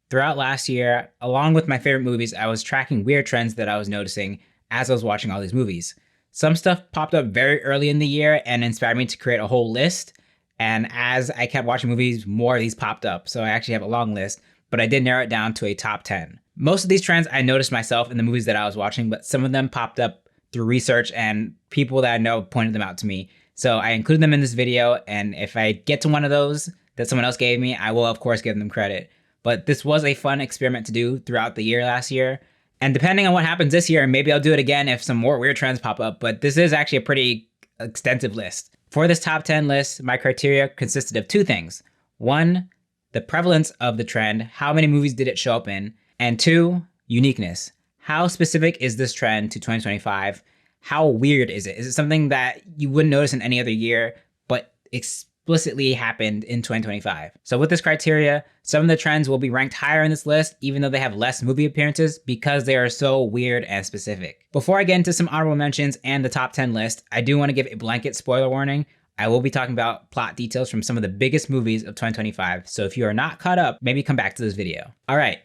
Throughout last year, along with my favorite movies, I was tracking weird trends that I was noticing as I was watching all these movies. Some stuff popped up very early in the year and inspired me to create a whole list. And as I kept watching movies, more of these popped up. So I actually have a long list, but I did narrow it down to a top 10. Most of these trends I noticed myself in the movies that I was watching, but some of them popped up through research and people that I know pointed them out to me. So I included them in this video, and if I get to one of those that someone else gave me, I will of course give them credit. But this was a fun experiment to do throughout the year last year. And depending on what happens this year, maybe I'll do it again if some more weird trends pop up, but this is actually a pretty extensive list. For this top 10 list, my criteria consisted of two things. One, the prevalence of the trend, how many movies did it show up in? And two, uniqueness. How specific is this trend to 2025? How weird is it? Is it something that you wouldn't notice in any other year, but explicitly happened in 2025? So with this criteria, some of the trends will be ranked higher in this list, even though they have less movie appearances, because they are so weird and specific. Before I get into some honorable mentions and the top 10 list, I do want to give a blanket spoiler warning. I will be talking about plot details from some of the biggest movies of 2025, so if you are not caught up, maybe come back to this video. All right,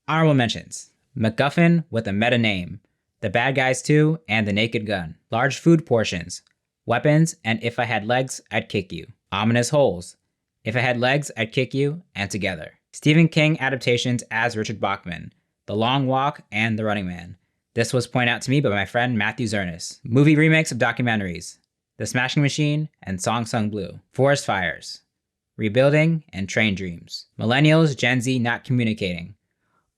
honorable mentions. MacGuffin with a meta name, The Bad Guys 2, and The Naked Gun. Large food portions, weapons, and If I Had Legs, I'd Kick You. Ominous holes, If I Had Legs, I'd Kick You, and Together. Stephen King adaptations as Richard Bachman, The Long Walk, and The Running Man. This was pointed out to me by my friend Matthew Zernis. Movie remakes of documentaries, The Smashing Machine and Song Sung Blue. Forest Fires, Rebuilding, and Train Dreams. Millennials, Gen Z Not Communicating.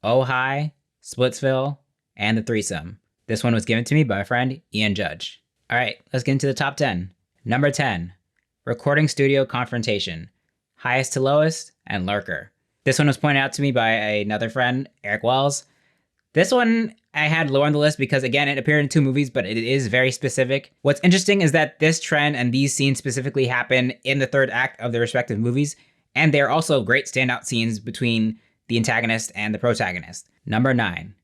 Oh Hi, Splitsville, and The Threesome. This one was given to me by my friend Ian Judge. All right, let's get into the top 10. Number 10, Recording Studio Confrontation, Highest to Lowest, and Lurker. This one was pointed out to me by another friend, Eric Wells. This one I had lower on the list because, again, it appeared in two movies, but it is very specific. What's interesting is that this trend and these scenes specifically happen in the third act of their respective movies, and they're also great standout scenes between the antagonist and the protagonist. Number 9,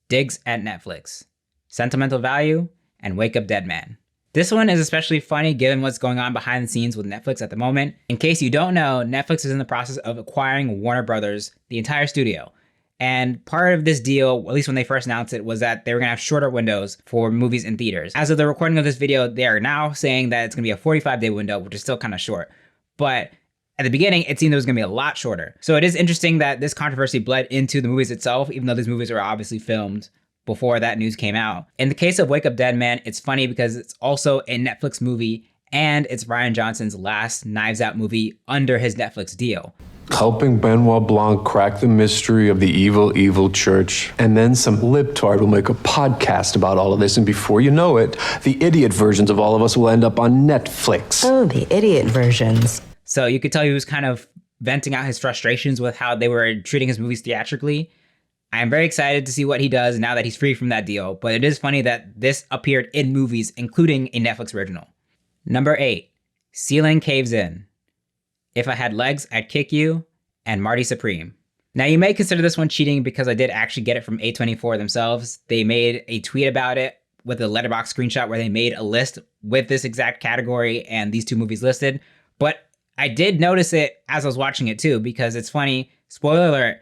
Digs at Netflix, Sentimental Value, and Wake Up Dead Man. This one is especially funny given what's going on behind the scenes with Netflix at the moment. In case you don't know, Netflix is in the process of acquiring Warner Brothers, the entire studio. And part of this deal, at least when they first announced it, was that they were gonna have shorter windows for movies in theaters. As of the recording of this video, they are now saying that it's gonna be a 45-day window, which is still kind of short. But at the beginning, it seemed it was gonna be a lot shorter. So it is interesting that this controversy bled into the movies itself, even though these movies were obviously filmed before that news came out. In the case of Wake Up Dead Man, it's funny because it's also a Netflix movie and it's Rian Johnson's last Knives Out movie under his Netflix deal. Helping Benoit Blanc crack the mystery of the evil, evil church. And then some libtard will make a podcast about all of this, and before you know it, the idiot versions of all of us will end up on Netflix. Oh, the idiot versions. So you could tell he was kind of venting out his frustrations with how they were treating his movies theatrically. I am very excited to see what he does now that he's free from that deal, but it is funny that this appeared in movies, including a Netflix original. Number 8, Ceiling Caves In, If I Had Legs, I'd Kick You, and Marty Supreme. Now you may consider this one cheating because I did actually get it from A24 themselves. They made a tweet about it with a letterbox screenshot where they made a list with this exact category and these two movies listed. But I did notice it as I was watching it too, because it's funny, spoiler alert,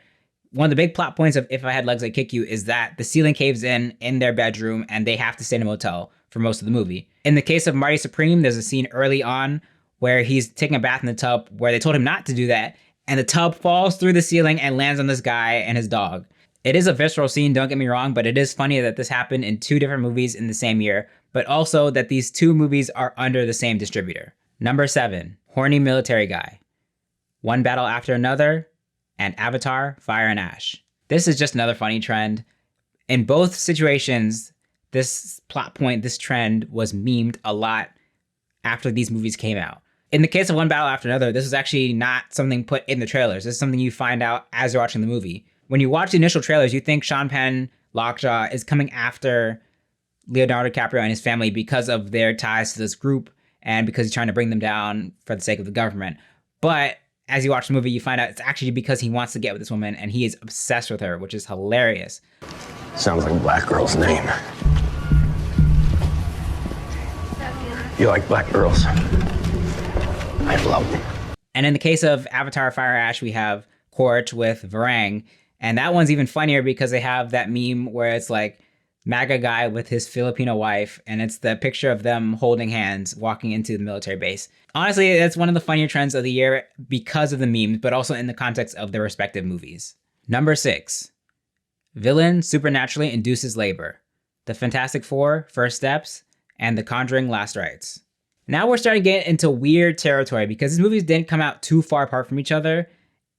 one of the big plot points of If I Had Legs, I'd Kick You is that the ceiling caves in their bedroom and they have to stay in a motel for most of the movie. In the case of Marty Supreme, there's a scene early on where he's taking a bath in the tub where they told him not to do that, and the tub falls through the ceiling and lands on this guy and his dog. It is a visceral scene, don't get me wrong, but it is funny that this happened in two different movies in the same year, but also that these two movies are under the same distributor. Number 7, Horny Military Guy, One Battle After Another, and Avatar, Fire and Ash. This is just another funny trend. In both situations, this plot point, this trend was memed a lot after these movies came out. In the case of One Battle After Another, this is actually not something put in the trailers. This is something you find out as you're watching the movie. When you watch the initial trailers, you think Sean Penn, Lockjaw, is coming after Leonardo DiCaprio and his family because of their ties to this group and because he's trying to bring them down for the sake of the government. But as you watch the movie, you find out it's actually because he wants to get with this woman and he is obsessed with her, which is hilarious. Sounds like a black girl's name. You like black girls? I love them. And in the case of Avatar Fire Ash, we have Korch with Varang. And that one's even funnier because they have that meme where it's like MAGA guy with his Filipino wife, and it's the picture of them holding hands walking into the military base. Honestly, that's one of the funnier trends of the year because of the memes, but also in the context of their respective movies. Number 6. Villain supernaturally induces labor. The Fantastic Four, First Steps, and The Conjuring, Last Rites. Now we're starting to get into weird territory because these movies didn't come out too far apart from each other,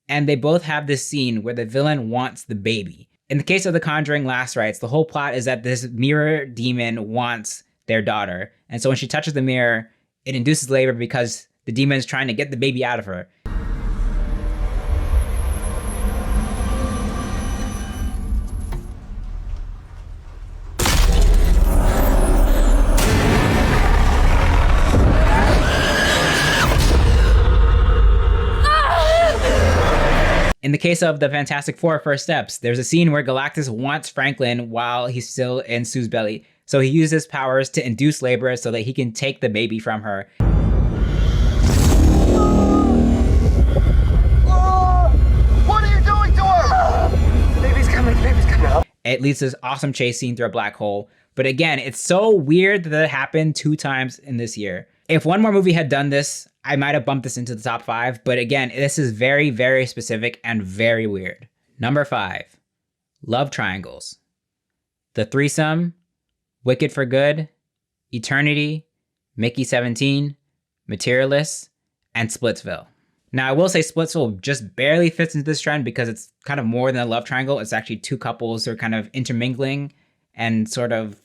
and they both have this scene where the villain wants the baby. In the case of The Conjuring, Last Rites, the whole plot is that this mirror demon wants their daughter, and so when she touches the mirror, it induces labor because the demon is trying to get the baby out of her. In the case of the Fantastic Four, First Steps, there's a scene where Galactus wants Franklin while he's still in Sue's belly. So he uses his powers to induce labor so that he can take the baby from her. What are you doing to her? Baby's coming out. It leads to this awesome chase scene through a black hole. But again, it's so weird that it happened 2 times in this year. If one more movie had done this, I might have bumped this into the top 5. But again, this is very, very specific and very weird. Number 5. Love triangles. The Threesome, Wicked for Good, Eternity, Mickey 17, Materialists, and Splitsville. Now, I will say Splitsville just barely fits into this trend because it's kind of more than a love triangle. It's actually 2 couples who are kind of intermingling and sort of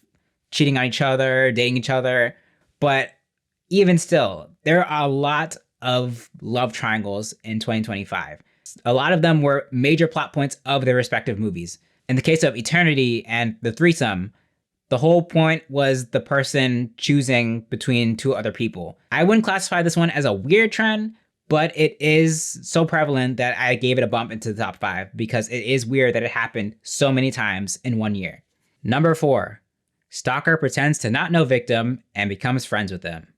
cheating on each other, dating each other. But even still, there are a lot of love triangles in 2025. A lot of them were major plot points of their respective movies. In the case of Eternity and The Threesome, the whole point was the person choosing between 2 other people. I wouldn't classify this one as a weird trend, but it is so prevalent that I gave it a bump into the top 5 because it is weird that it happened so many times in one year. Number 4, stalker pretends to not know victim and becomes friends with them.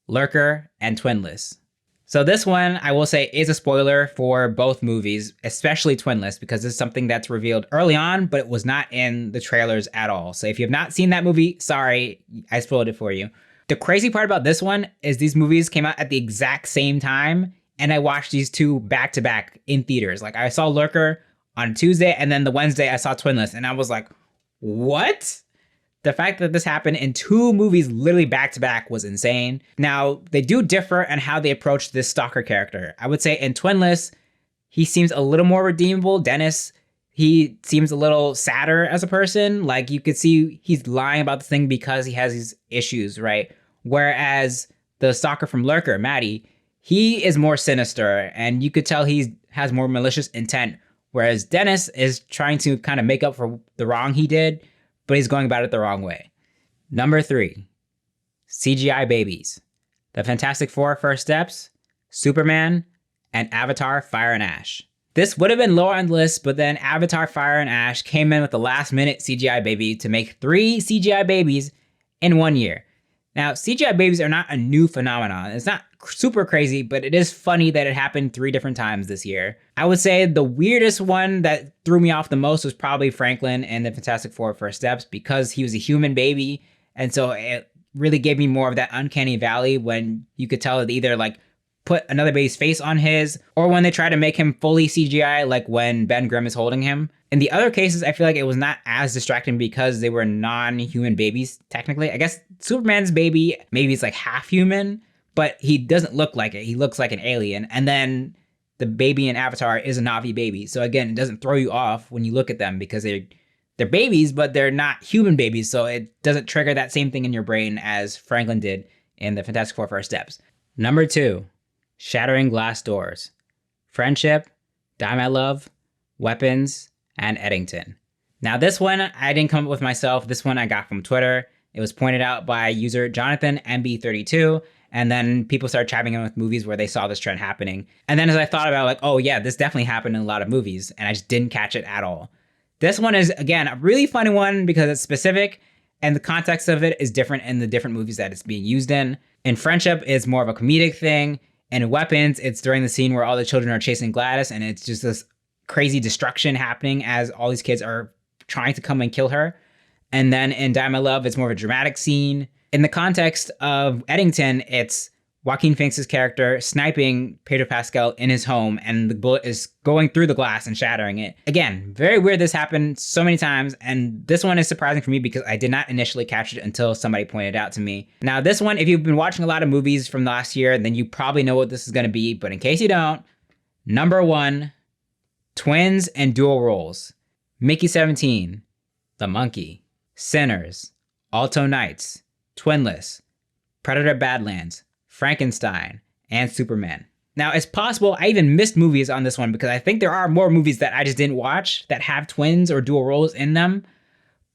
Lurker and Twinless. So this one, I will say, is a spoiler for both movies, especially Twinless, because it's something that's revealed early on, but it was not in the trailers at all. So if you have not seen that movie, sorry, I spoiled it for you. The crazy part about this one is these movies came out at the exact same time, and I watched these 2 back to back in theaters. Like I saw Lurker on Tuesday, and then the Wednesday I saw Twinless, and I was like, what? The fact that this happened in 2 movies literally back to back was insane. Now, they do differ in how they approach this stalker character. I would say in Twinless, he seems a little more redeemable. Dennis, he seems a little sadder as a person. Like you could see he's lying about the thing because he has these issues, right? Whereas the stalker from Lurker, Maddie, he is more sinister and you could tell he has more malicious intent. Whereas Dennis is trying to kind of make up for the wrong he did, but he's going about it the wrong way. Number 3, CGI babies. The Fantastic Four, First Steps, Superman, and Avatar, Fire and Ash. This would have been lower on the list, but then Avatar, Fire and Ash came in with the last minute CGI baby to make 3 CGI babies in 1 year. Now, CGI babies are not a new phenomenon. It's not super crazy, but it is funny that it happened 3 different times this year. I would say the weirdest one that threw me off the most was probably Franklin and the Fantastic Four First Steps because he was a human baby. And so it really gave me more of that uncanny valley when you could tell that either like put another baby's face on his or when they try to make him fully CGI, like when Ben Grimm is holding him. In the other cases, I feel like it was not as distracting because they were non-human babies, technically. I guess Superman's baby, maybe it's like half human, but he doesn't look like it. He looks like an alien. And then the baby in Avatar is a Na'vi baby. So again, it doesn't throw you off when you look at them because they're babies, but they're not human babies. So it doesn't trigger that same thing in your brain as Franklin did in the Fantastic Four First Steps. Number 2, Shattering Glass Doors. Friendship, Die My Love, Weapons, and Eddington. Now this one, I didn't come up with myself. This one I got from Twitter. It was pointed out by user Jonathan MB32. And then people started chiming in with movies where they saw this trend happening. And then as I thought about it, like, oh yeah, this definitely happened in a lot of movies. And I just didn't catch it at all. This one is, again, a really funny one because it's specific and the context of it is different in the different movies that it's being used in. In Friendship, it's more of a comedic thing. And in Weapons, it's during the scene where all the children are chasing Gladys and it's just this crazy destruction happening as all these kids are trying to come and kill her. And then in Die My Love, it's more of a dramatic scene. In the context of Eddington, it's Joaquin Phoenix's character sniping Pedro Pascal in his home, and the bullet is going through the glass and shattering it. Again, very weird this happened so many times, and this one is surprising for me because I did not initially catch it until somebody pointed it out to me. Now this one, if you've been watching a lot of movies from last year, then you probably know what this is going to be, but in case you don't, number 1, twins and dual roles. Mickey 17, The Monkey, Sinners, Alto Knights, Twinless, Predator Badlands, Frankenstein, and Superman. Now, it's possible I even missed movies on this one because I think there are more movies that I just didn't watch that have twins or dual roles in them.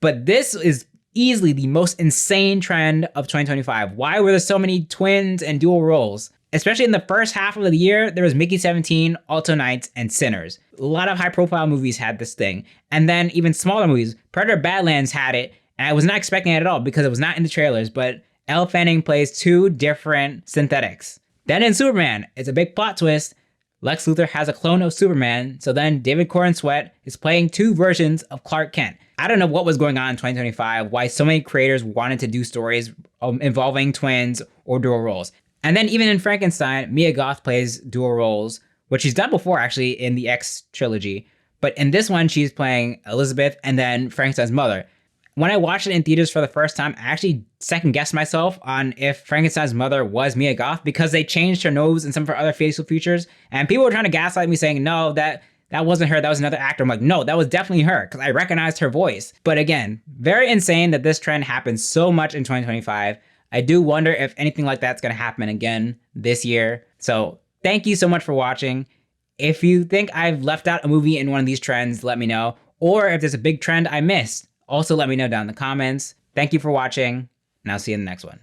But this is easily the most insane trend of 2025. Why were there so many twins and dual roles? Especially in the first half of the year, there was Mickey 17, Alto Knights, and Sinners. A lot of high-profile movies had this thing. And then even smaller movies, Predator Badlands had it, and I was not expecting it at all because it was not in the trailers, but Elle Fanning plays 2 different synthetics. Then in Superman, it's a big plot twist. Lex Luthor has a clone of Superman, so then David Corn Sweat is playing 2 versions of Clark Kent. I don't know what was going on in 2025, why so many creators wanted to do stories involving twins or dual roles. And then even in Frankenstein, Mia Goth plays dual roles, which she's done before actually in the X trilogy. But in this one, she's playing Elizabeth and then Frankenstein's mother. When I watched it in theaters for the first time, I actually second-guessed myself on if Frankenstein's mother was Mia Goth because they changed her nose and some of her other facial features. And people were trying to gaslight me saying, no, that wasn't her, that was another actor. I'm like, no, that was definitely her because I recognized her voice. But again, very insane that this trend happens so much in 2025. I do wonder if anything like that's going to happen again this year. So thank you so much for watching. If you think I've left out a movie in one of these trends, let me know. Or if there's a big trend I missed, also let me know down in the comments. Thank you for watching, and I'll see you in the next one.